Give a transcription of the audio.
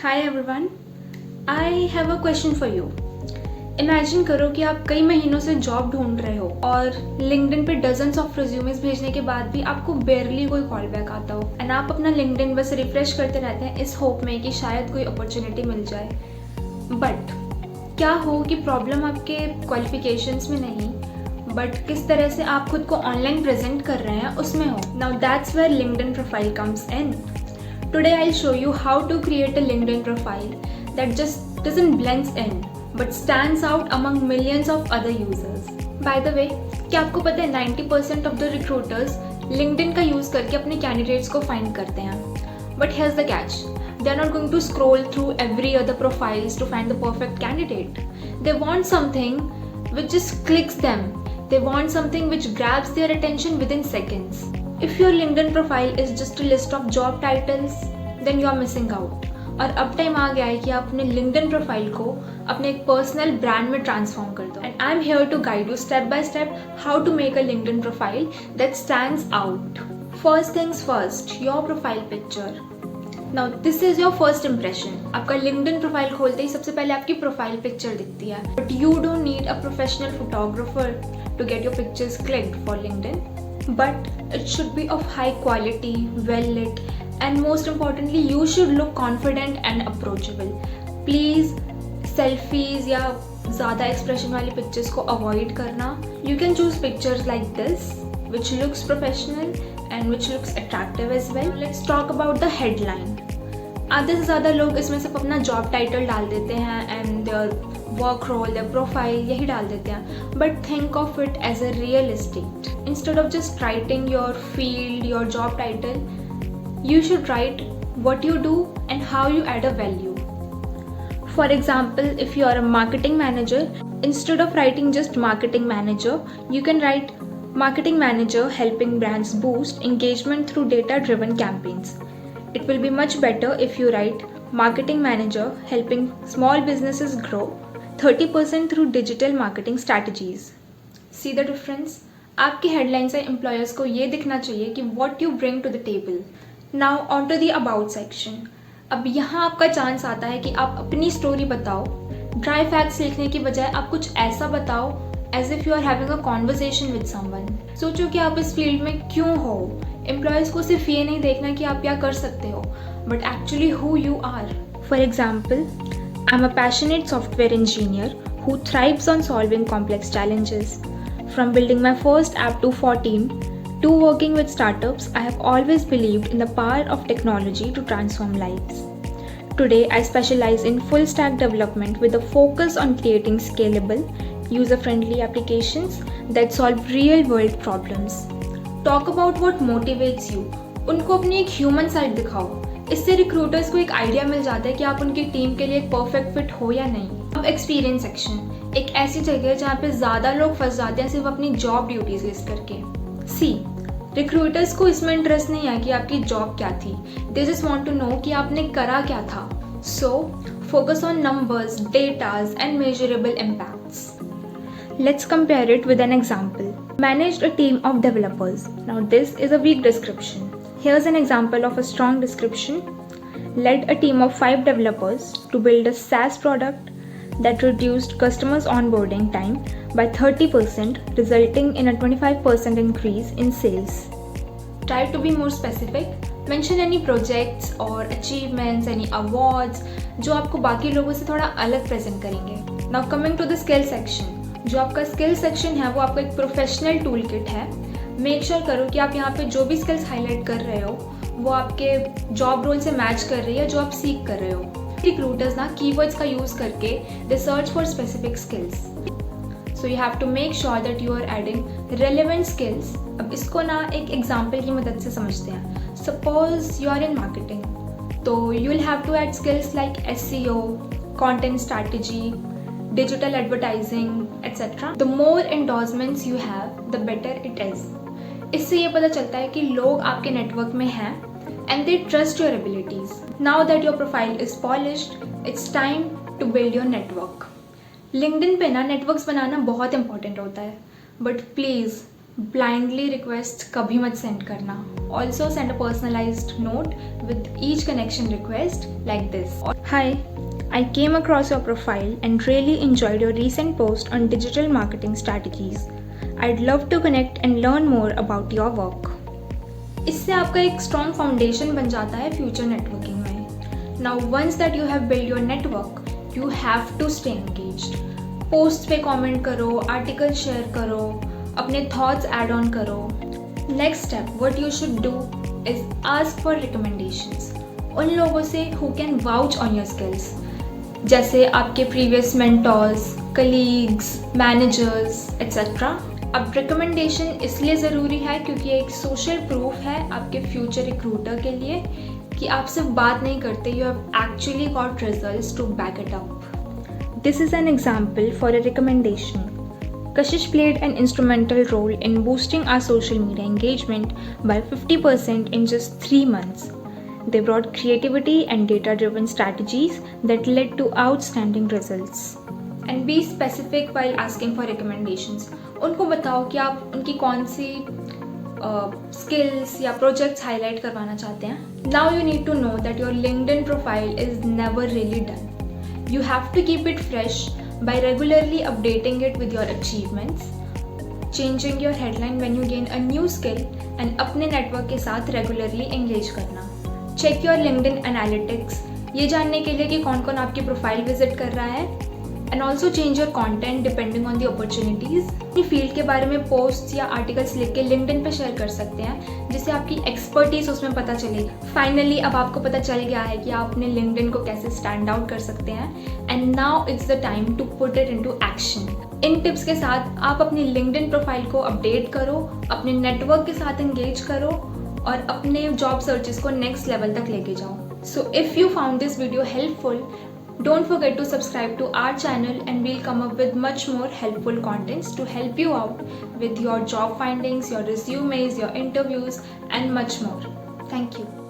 Hi everyone, I have a question for you. Imagine करो कि आप कई महीनों से जॉब ढूंढ रहे हो और लिंक्डइन पे डजन्स ऑफ रिज्यूमेस भेजने के बाद भी आपको बेयरली कोई कॉल बैक आता हो एंड आप अपना लिंक्डइन बस रिफ्रेश करते रहते हैं इस होप में कि शायद कोई अपॉर्चुनिटी मिल जाए। बट क्या हो कि प्रॉब्लम आपके क्वालिफिकेशंस में नहीं बट किस तरह से आप खुद को ऑनलाइन प्रेजेंट कर रहे हैं उसमें हो। Now that's where LinkedIn profile comes in. Today I'll show you how to create a LinkedIn profile that just doesn't blend in but stands out among millions of other users. By the way, क्या आपको पता है 90% of the recruiters LinkedIn का use करके अपने candidates को find करते हैं. But here's the catch. They are not going to scroll through every other profiles to find the perfect candidate. They want something which just clicks them. They want something which grabs their attention within seconds. If your LinkedIn profile is just a list of job titles, then you are missing out. और अब time आ गया है कि आप अपने LinkedIn profile को अपने एक पर्सनल ब्रांड में ट्रांसफॉर्म कर दो. And I am here to guide you step by step how to make a LinkedIn profile that stands out. First things first, your profile picture. Now this is your first impression. आपका LinkedIn profile खोलते ही सबसे पहले आपकी profile picture दिखती है. But you don't need a professional photographer to get your pictures clicked for LinkedIn. But it should be of high quality, well lit, and most importantly you should look confident and approachable. Please selfies या ज़्यादा expression वाली pictures को avoid करना. You can choose pictures like this which looks professional and which looks attractive as well. Let's talk about the headline. आधे से ज़्यादा लोग इसमें सिर्फ अपना जॉब टाइटल डाल देते हैं and their work role, their profile यही डाल देते हैं. But think of it as a real estate. Instead of just writing your field, your job title, you should write what you do and how you add a value. For example, if you are a marketing manager, instead of writing just marketing manager, you can write marketing manager helping brands boost engagement through data-driven campaigns. It will be much better if you write marketing manager helping small businesses grow 30% through digital marketing strategies. See the difference? आपकी headline से employers को ये दिखना चाहिए कि what you bring to the table. Now on to the about section. अब यहाँ आपका चांस आता है कि आप अपनी स्टोरी बताओ. ड्राई फैक्ट्स लिखने की बजाय आप कुछ ऐसा बताओ as if you are having a conversation with someone. सोचो कि आप इस फील्ड में क्यों हो. एम्प्लॉयर्स को सिर्फ ये नहीं देखना कि आप क्या कर सकते हो but actually who you are. For example, I'm a passionate software engineer who thrives on solving complex challenges. From building my first app to 14 to working with startups, I have always believed in the power of technology to transform lives. Today, I specialize in full stack development with a focus on creating scalable, user-friendly applications that solve real-world problems. Talk about what motivates you. उनको अपनी एक human side दिखाओ. इससे recruiters को एक idea मिल जाता है कि आप उनकी टीम के लिए एक परफेक्ट फिट हो या नहीं. अब एक्सपीरियंस सेक्शन, एक ऐसी जगह है जहाँ पे ज़्यादा लोग फंस जाते हैं सिर्फ अपनी जॉब ड्यूटीज लिस्ट करके. सी, रिक्रूटर्स को इसमें इंटरेस्ट नहीं है कि आपकी जॉब क्या थी. They just want to know कि आपने करा क्या था. So focus on numbers, datas and measurable impacts. Let's compare it with an example. Managed a team of developers. Now this is a weak description. Here's an example of a strong description. Led a team of 5 developers to build a SaaS product that reduced customers' onboarding time by 30%, resulting in a 25% increase in sales. Try to be more specific. Mention any projects or achievements, any awards जो आपको बाकी लोगों से थोड़ा अलग present करेंगे. Now coming to the skill section. जो आपका स्किल सेक्शन है वो आपका एक प्रोफेशनल टूल किट है. मेक श्योर करो कि आप यहाँ पे जो भी स्किल्स हाईलाइट कर रहे हो वो आपके जॉब रोल से मैच कर रही है जो आप सीख कर रहे हो. रिक्रूटर्स ना कीवर्ड्स का यूज करके they search for specific skills. So you have to make sure that you are adding relevant skills. अब इसको ना एक एग्जाम्पल की मदद से समझते हैं. Suppose you are in marketing, तो you will have to add skills like SEO, content strategy, digital advertising, etc. The more endorsements you have, the better it is. इससे ये पता चलता है कि लोग आपके नेटवर्क में हैं and they trust your abilities. Now that your profile is polished, it's time to build your network. LinkedIn पे ना नेटवर्क्स बनाना बहुत इंपॉर्टेंट होता है, बट प्लीज़ ब्लाइंडली रिक्वेस्ट कभी मत सेंड करना. Also send a personalised note with each connection request like this. Hi, I came across your profile and really enjoyed your recent post on digital marketing strategies. I'd love to connect and learn more about your work. इससे आपका एक strong foundation बन जाता है future networking में. Now once that you have build your network, you have to stay engaged. Post पे comment करो, article share करो, अपने थॉट्स ऐड ऑन करो. Next step what you should do is ask for recommendations उन लोगों से who can vouch on your skills, जैसे आपके previous mentors, colleagues, managers etcetera. अब रिकमेंडेशन इसलिए ज़रूरी है क्योंकि एक सोशल प्रूफ है आपके फ्यूचर रिक्रूटर के लिए कि आप सिर्फ बात नहीं करते, you have actually got results to back it up. This is an example for a recommendation. Kashish played an instrumental role in boosting our social media engagement by 50% in just 3 months. They brought creativity and data-driven strategies that led to outstanding results. And be specific while asking for recommendations. उनको बताओ कि आप उनकी कौन सी skills या projects highlight करवाना चाहते हैं. Now you need to know that your LinkedIn profile is never really done. You have to keep it fresh by regularly updating it with your achievements, changing your headline when you gain a new skill and अपने network के साथ regularly engage करना. Check your LinkedIn analytics ये जानने के लिए कि कौन कौन आपकी प्रोफाइल विजिट कर रहा है. And also change your content depending on the opportunities. अपनी फील्ड के बारे में पोस्ट या आर्टिकल्स लिख के लिंक्डइन पे शेयर कर सकते हैं जिससे आपकी एक्सपर्टीज उसमें पता चलेगी. फाइनली अब आपको पता चल गया है कि आप अपने लिंक्डइन को कैसे स्टैंड आउट कर सकते हैं. And now it's the time to put it into action. इन टिप्स के साथ आप अपनी लिंक्डइन प्रोफाइल को अपडेट करो, अपने नेटवर्क के साथ एंगेज करो और अपने जॉब सर्चेस को नेक्स्ट लेवल तक लेके जाओ. So if you found this video helpful, don't forget to subscribe to our channel and we'll come up with much more helpful contents to help you out with your job findings, your resumes, your interviews and much more. Thank you.